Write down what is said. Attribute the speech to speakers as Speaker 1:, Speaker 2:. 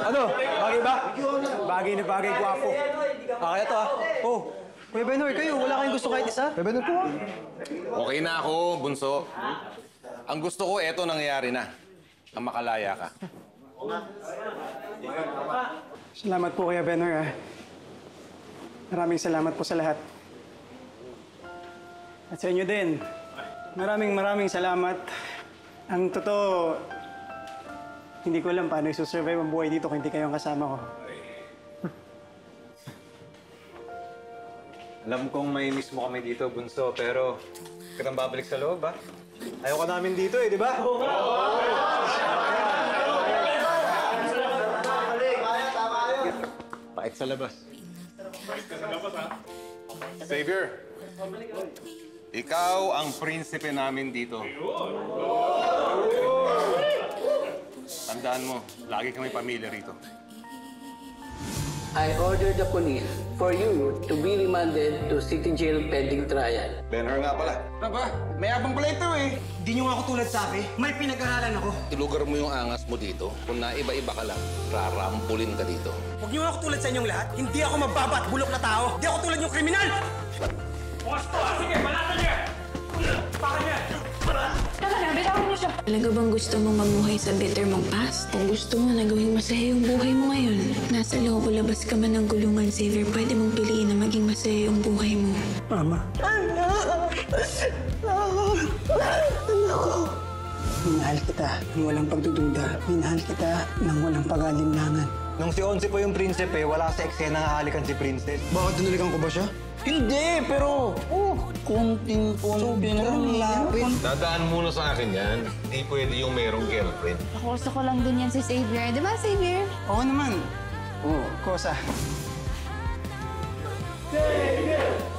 Speaker 1: Ano? Bagay ba? Bagay na bagay, gwapo. Kaya to ah. Oh, Kuya Benor, kayo, wala kayong gusto kahit isa? Kuya Benor po ah.
Speaker 2: Okay na ako, bunso. Ang gusto ko, eto nangyayari na. Ang makalaya ka.
Speaker 1: Salamat po, Kuya Benor ah. Maraming salamat po sa lahat. At sa inyo din, maraming salamat. Ang totoo, hindi ko alam paano isusurvive ang buhay dito kung hindi kayong kasama ko.
Speaker 3: Alam kong may miss mo kami dito, Bunso, pero huwag ka nang babalik sa loob, ha? Ayaw ka namin dito, eh, di ba? Pakit sa labas.
Speaker 2: Xavier, ikaw ang prinsipe namin dito. Tandaan mo, lagi kami pamilya rito.
Speaker 4: I order the police for you to be remanded to city jail pending trial.
Speaker 2: Benhur nga pala.
Speaker 5: Ano ba? May abang pala ito eh. Hindi nyo nga ako tulad sabi. May pinag-aralan ako.
Speaker 2: Ilugar mo yung angas mo dito. Kung naiba-iba ka lang, rarampulin ka dito.
Speaker 5: Huwag nyo nga ako tulad sa inyong lahat. Hindi ako mababat, bulok na tao. Hindi ako tulad yung kriminal! Bukas to ah! Sige, balatan niya! Baka niya!
Speaker 6: Tama na, bitawan niyo siya. Talaga bang gusto mong mamuhay sa bitter mong past? Kung gusto mo na gawing masaya yung buhay mo ngayon, nasa loob o labas ka man ng gulungan, Xavier, pwede mong piliin na maging masaya yung buhay mo.
Speaker 1: Mama. Minahal kita ng walang pagdududa. Minahal kita ng walang pag-alinlangan.
Speaker 3: Nung si Onsi po yung prinsipe, wala sa eksena nga halikan si Princess.
Speaker 1: Bakit dinalikan ko ba siya?
Speaker 5: Hindi, pero... konting-konti na lang lapit.
Speaker 2: Dadaan muna sa akin yan. Hindi pwede yung merong girlfriend.
Speaker 6: Ako gusto ko lang din yan si Xavier. Di ba, Xavier?
Speaker 1: Oo naman. Oo, kosa.
Speaker 7: Xavier!